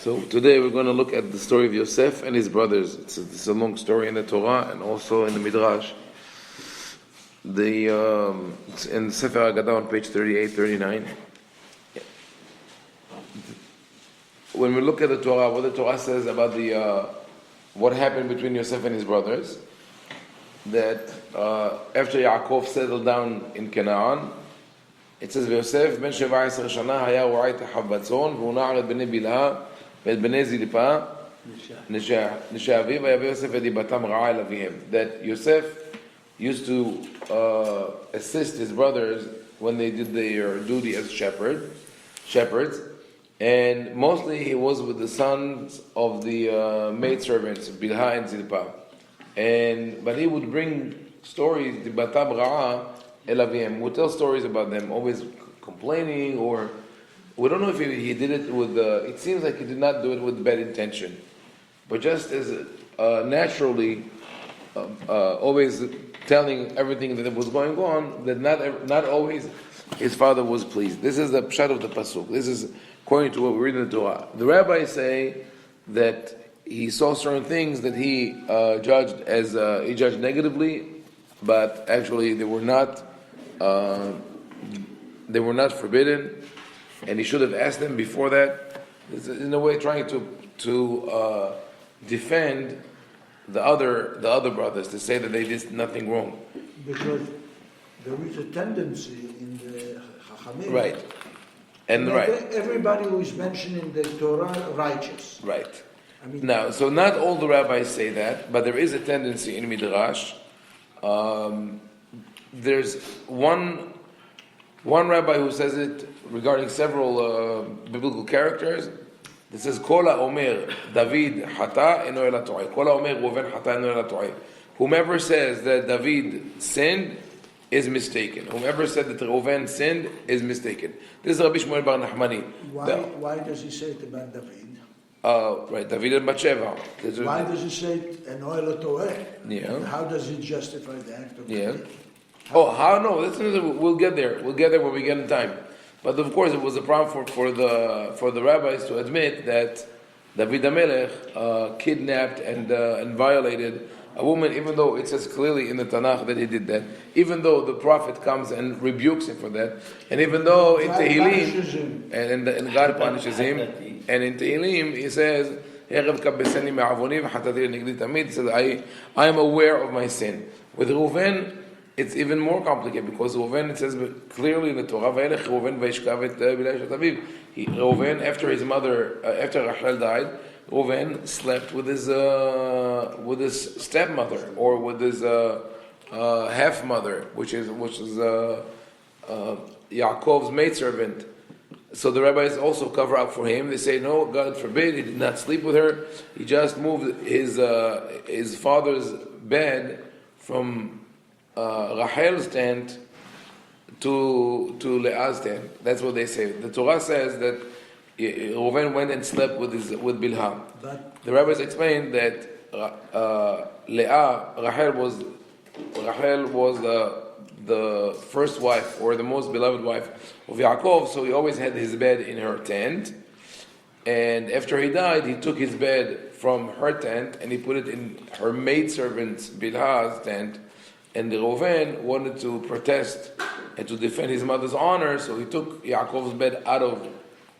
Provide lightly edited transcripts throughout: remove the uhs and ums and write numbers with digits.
So today we're going to look at the story of Yosef and his brothers. It's a long story in the Torah and also in the Midrash. It's in Sefer Ha-Aggadah on page 38, 39. When we look at the Torah, what the Torah says about what happened between Yosef and his brothers, that after Yaakov settled down in Canaan, it says, ויוסף בן 17 שנה היה רועה את אחיו בצאן והוא נער את בני בלהה ואת בני זלפה נשי אביו ויבא יוסף את דיבתם רעה אל אביהם. That Yosef used to assist his brothers when they did their duty as shepherds, and mostly he was with the sons of the maidservants Bilhah and Zilpah, but he would bring stories dibatam ra'a el avim, would tell stories about them, always complaining, or we don't know if he did it with it seems like he did not do it with bad intention, but just as naturally always telling everything that was going on, that not always his father was pleased. This is the pshat of the pasuk. This is according to what we read in the Torah. The rabbis say that he saw certain things that he judged negatively, but actually they were not forbidden, and he should have asked them before that. This is in a way trying to defend the other brothers, to say that they did nothing wrong. Because there is a tendency in the Chachamim, right, and everybody who is mentioned in the Torah righteous. Right. Now, so not all the rabbis say that, but there is a tendency in Midrash. There's one rabbi who says it regarding several biblical characters. It says, Kol ha'omer David hata eno ela to'eh. Kol ha'omer Reuven hata eno ela to'eh. Whomever says that David sinned is mistaken. Whomever said that Reuven sinned is mistaken. This is Rabbi Shmuel bar Nachmani. Why does he say it about David? Right, David and Bathsheba. Why does he say eno ela to'eh? Yeah. How does he justify the act of David? How? No, we'll get there. We'll get there when we get in time. But of course, it was a problem for the rabbis to admit that David HaMelech kidnapped and violated a woman, even though it says clearly in the Tanakh that he did that. Even though the prophet comes and rebukes him for that, and even though in Tehillim and God punishes him, and in Tehillim he says, he says, I am aware of my sin. With Reuven, it's even more complicated, because Reuven, it says clearly in the Torah, Reuven, after his mother, after Rachel died, Reuven slept with his stepmother, or with his half mother, which is Yaakov's maidservant. So the rabbis also cover up for him. They say, no, God forbid, he did not sleep with her. He just moved his father's bed from Rachel's tent to Leah's tent. That's what they say. The Torah says that Reuven went and slept with Bilhah. The rabbis explain that Rachel was the first wife, or the most beloved wife of Yaakov, so he always had his bed in her tent. And after he died, he took his bed from her tent and he put it in her maidservant Bilhah's tent. And Reuven wanted to protest and to defend his mother's honor, so he took Yaakov's bed out of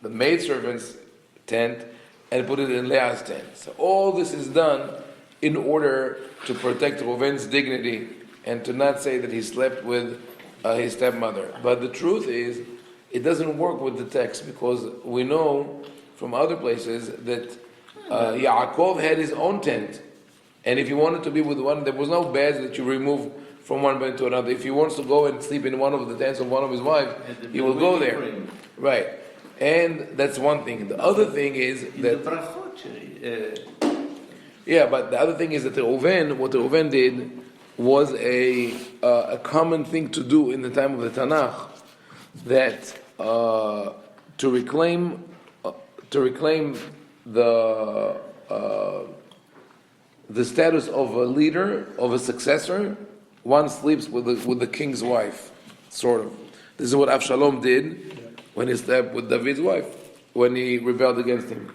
the maidservant's tent and put it in Leah's tent. So all this is done in order to protect Reuven's dignity and to not say that he slept with his stepmother. But the truth is, it doesn't work with the text, because we know from other places that Yaakov had his own tent. And if he wanted to be with one, there was no beds that you remove from one bed to another. If he wants to go and sleep in one of the tents of one of his wives, he will go there. Right. And that's one thing. The other thing is that... but the other thing is that what Reuven did was a common thing to do in the time of the Tanakh, that to reclaim the status of a leader, of a successor, one sleeps with the king's wife, sort of. This is what Avshalom did when he slept with David's wife, when he rebelled against him.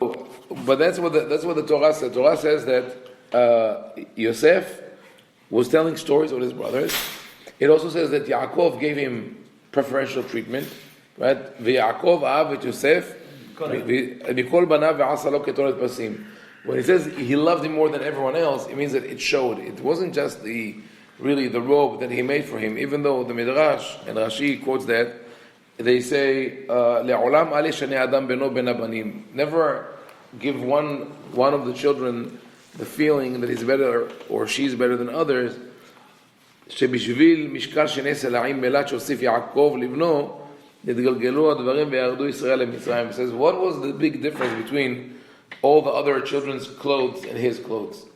But that's what the Torah says. Torah says that Yosef was telling stories with his brothers. It also says that Yaakov gave him preferential treatment, right? V'Yaakov ahav et Yosef mikol banav v'asa lo ketoret pasim. When he says he loved him more than everyone else, it means that it showed. It wasn't just the robe that he made for him. Even though the Midrash and Rashi quotes that, they say le'olam ale shani adam beno ben abanim. Never give one of the children the feeling that he's better or she's better than others. שבשביל משקל שנס אלוהים בלט שהוסיף יעקב לבנו נתגלגלו הדברים וירדו ישראל למצרים. It says, what was the big difference between all the other children's clothes and his clothes?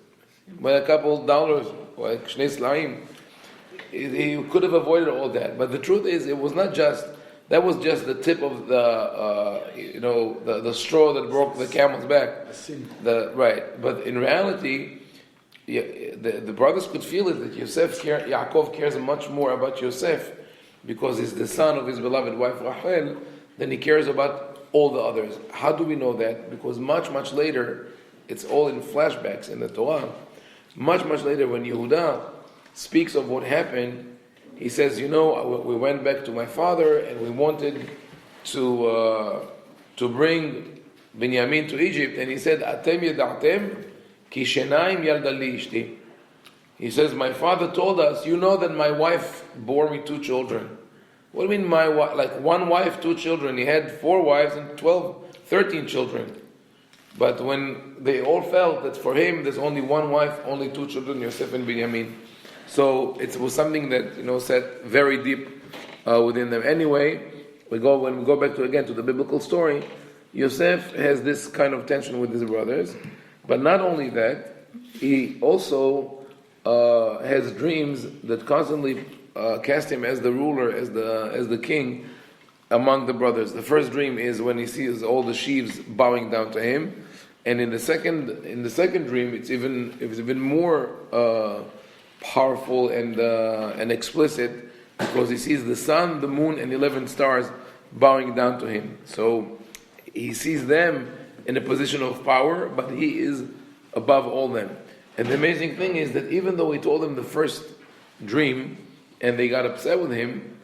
By a couple dollars, like שני סלעים. He could have avoided all that. But the truth is, it was not just, that was just the tip of the straw that broke the camel's back. Right. But in reality, the brothers could feel it, that Yaakov cares much more about Yosef because he's the son of his beloved wife Rachel than he cares about all the others. How do we know that? Because much, much later, it's all in flashbacks in the Torah. Much, much later, when Yehuda speaks of what happened, he says, we went back to my father and we wanted to bring Binyamin to Egypt, and he said, Atem yeda'atem ki shenaim yalda li ishti. He says, my father told us, you know that my wife bore me 2 children. What do you mean my wife? Like 1 wife, 2 children. He had 4 wives and 13 children. But when they all felt that for him there's only 1 wife, only 2 children, Yosef and Binyamin. So it was something that sat very deep within them. Anyway, when we go back to the biblical story, Yosef has this kind of tension with his brothers. But not only that, he also has dreams that constantly cast him as the ruler, as the king among the brothers. The first dream is when he sees all the sheaves bowing down to him, and in the second dream, it's even more powerful and explicit, because he sees the sun, the moon, and 11 stars bowing down to him. So he sees them in a position of power, but he is above all them. And the amazing thing is that even though he told them the first dream and they got upset with him,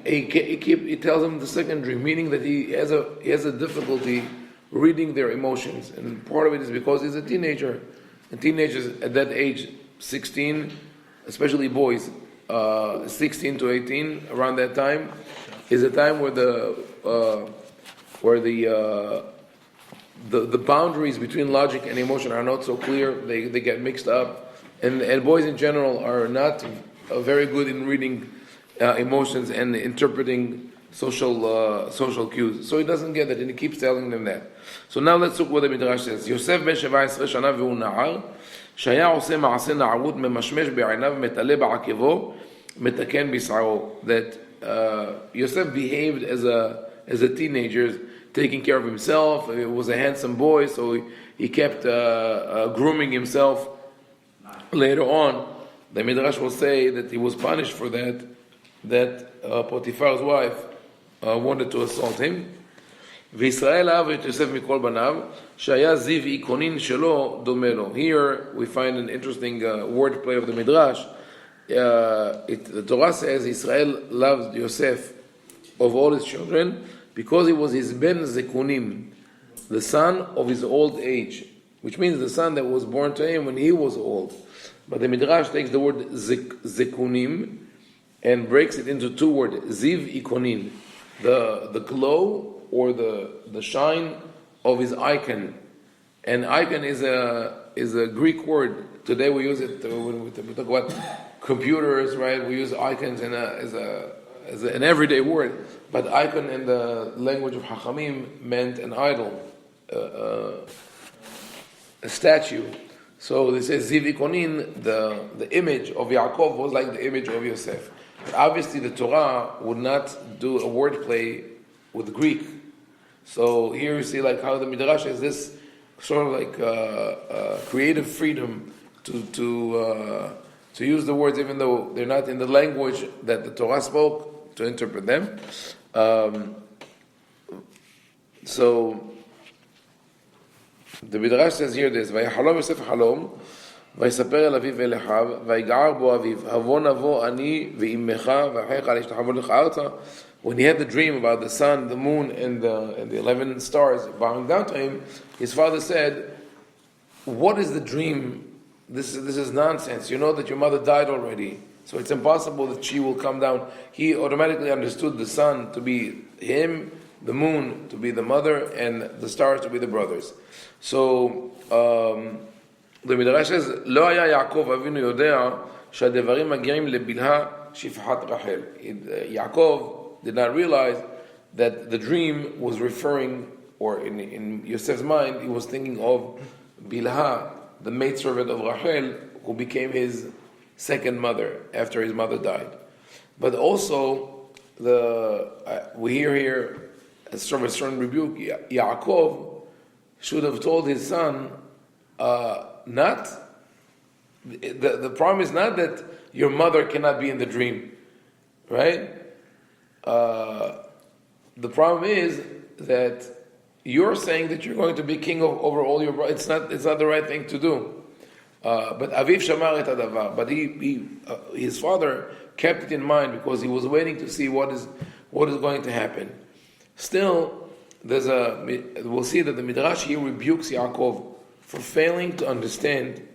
he tells them the second dream, meaning that he has a difficulty reading their emotions. And part of it is because he's a teenager. And teenagers at that age, 16, especially boys, 16 to 18, around that time, is a time where the boundaries between logic and emotion are not so clear. They get mixed up, and boys in general are not very good in reading emotions and interpreting social cues. So he doesn't get it, and he keeps telling them that. So now let's look what the Midrash says. Yosef ben 17 שנה והוא נער, שהיה עושה מעשה נערות ממשמש בעיניו מתעלה בעקבו מתקן בשערו. That Yosef behaved as a teenager, taking care of himself. He was a handsome boy, so he kept grooming himself. Later on, the Midrash will say that he was punished for that Potiphar's wife wanted to assault him. וישראל אהב את יוסף מכל בניו, שהיה זיו עיקונין שלו דומה לו. Here we find an interesting wordplay of the Midrash. The Torah says Israel loved Yosef of all his children because he was his ben zekunim, the son of his old age, which means the son that was born to him when he was old. But the Midrash takes the word zekunim and breaks it into 2 words, ziv ikonin, the glow or the shine of his icon. And icon is a Greek word. Today we use it when we talk about computers, right? We use icons as an everyday word. But icon in the language of Hachamim meant an idol, a statue. So they say Ziv Ikonin, the image of Yaakov was like the image of Yosef. But obviously the Torah would not do a wordplay with Greek. So here you see like how the Midrash has this sort of like creative freedom to use the words even though they're not in the language that the Torah spoke, to interpret them. So The Midrash says here this, ויחלום יוסף חלום, ויספר אל אביו ואל אחיו, ויגער בו אביו, הבוא נבוא אני ואימך ואחיך להשתחוות לך ארצה. When he had the dream about the sun, the moon, and the 11 stars bowing down to him, his father said, what is the dream? This is nonsense. You know that your mother died already, so it's impossible that she will come down. He automatically understood the sun to be him, the moon to be the mother, and the stars to be the brothers. So the Midrash says, לא היה יעקב אבינו יודע שהדברים מגיעים לבלהה שפחת רחל. Yaakov did not realize that the dream was referring, or in Yosef's mind, he was thinking of Bilha, the maidservant of Rachel, who became his second mother after his mother died. But also, we hear here, as sort of a certain rebuke, Yaakov should have told his son, the problem is not that your mother cannot be in the dream, right? The problem is that you're saying that you're going to be king over all your brothers. It's not the right thing to do. But Aviv shamar et hadavar. But his father kept it in mind because he was waiting to see what is going to happen. Still, we'll see that the Midrash here rebukes Yaakov for failing to understand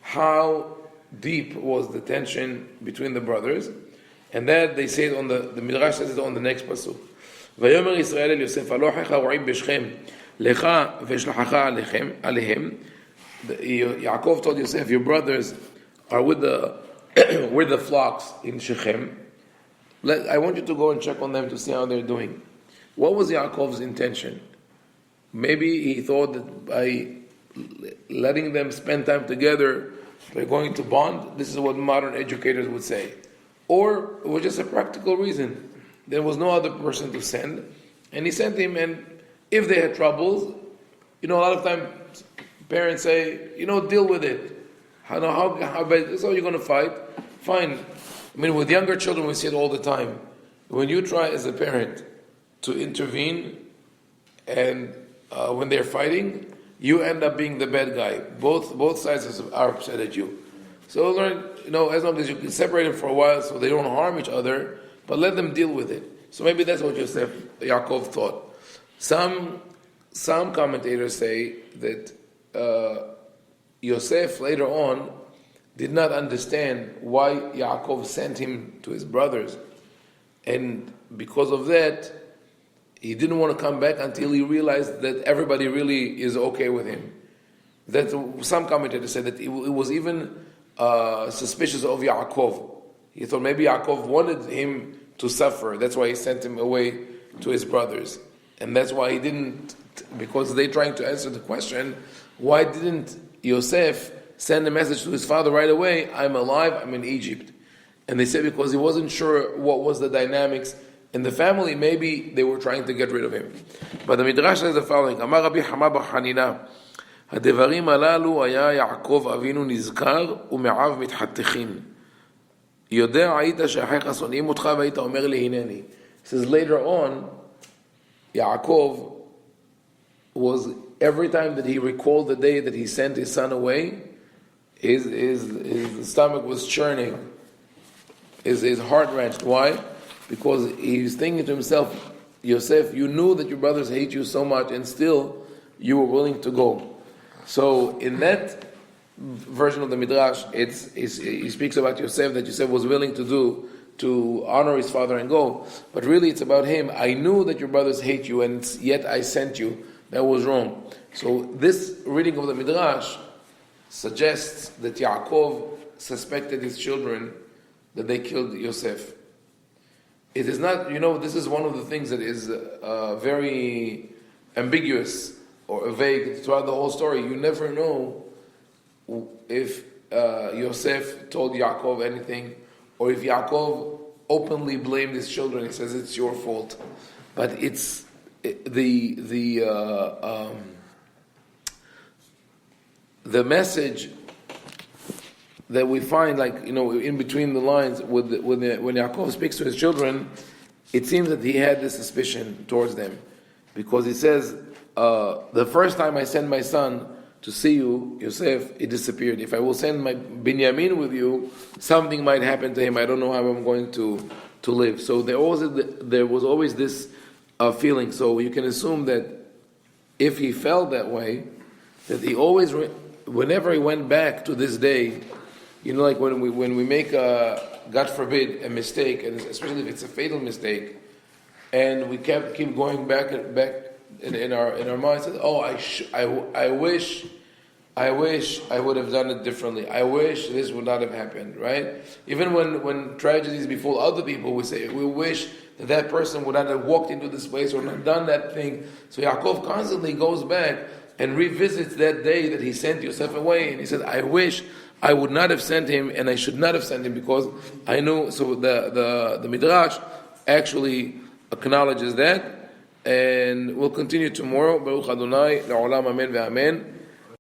how deep was the tension between the brothers, and that they say it on the Midrash says it on the next pasuk. ויאמר ישראל אל יוסף הלא אחיך רועים בשכם לך ושלחך עליהם. Yaakov told Yosef, your brothers are with the flocks in Shechem. I want you to go and check on them to see how they're doing. What was Yaakov's intention? Maybe he thought that by letting them spend time together, by going to bond, this is what modern educators would say. Or it was just a practical reason. There was no other person to send, and he sent him, and if they had troubles, a lot of times parents say, deal with it. How bad, so you're going to fight? Fine. With younger children we see it all the time. When you try as a parent to intervene, and when they're fighting, you end up being the bad guy. Both sides are upset at you. So learn, as long as you can separate them for a while so they don't harm each other, but let them deal with it. So maybe that's what Yaakov thought. Some commentators say that Yosef later on did not understand why Yaakov sent him to his brothers, and because of that, he didn't want to come back until he realized that everybody really is okay with him. That some commentators said that it was even suspicious of Yaakov. He thought maybe Yaakov wanted him to suffer. That's why he sent him away to his brothers. And that's why he didn't, because they're trying to answer the question, why didn't Yosef send a message to his father right away, I'm alive, I'm in Egypt? And they said because he wasn't sure what was the dynamics in the family, maybe they were trying to get rid of him. But the Midrash says the following, אמר רבי חמא בר חנינא, הדברים הללו היה יעקב אבינו נזכר ומעיו מתחתכים. יודע היית שאחיך שונאים אותך והיית אומר לי הנני. Says later on, Yaakov was, every time that he recalled the day that he sent his son away, his stomach was churning, his heart wrenched. Why? Because he's thinking to himself, Yosef, you knew that your brothers hate you so much, and still you were willing to go. So in that version of the Midrash, he speaks about Yosef, that Yosef was willing to do to honor his father and go. But really it's about him. I knew that your brothers hate you, and yet I sent you. That was wrong. So this reading of the Midrash suggests that Yaakov suspected his children that they killed Yosef. It is not, this is one of the things that is very ambiguous or vague throughout the whole story. You never know if Yosef told Yaakov anything, or if Yaakov openly blamed his children. He says it's your fault. But it's the message that we find, in between the lines, when Yaakov speaks to his children, it seems that he had this suspicion towards them, because he says, the first time I send my son to see you, Yosef, he disappeared. If I will send my Binyamin with you, something might happen to him. I don't know how I'm going to live. So there was always this feeling. So you can assume that if he felt that way, that he always, whenever he went back to this day, like when we make God forbid, a mistake, and especially if it's a fatal mistake, and we keep going back in our minds, I wish I would have done it differently. I wish this would not have happened, right? Even when tragedies befall other people, we say, we wish that person would not have walked into this place or not done that thing. So Yaakov constantly goes back and revisits that day that he sent Yosef away, and he said, I wish I would not have sent him, and I should not have sent him, because I know. So the Midrash actually acknowledges that, and we'll continue tomorrow. Baruch Adonai, la'olam amen ve'amen.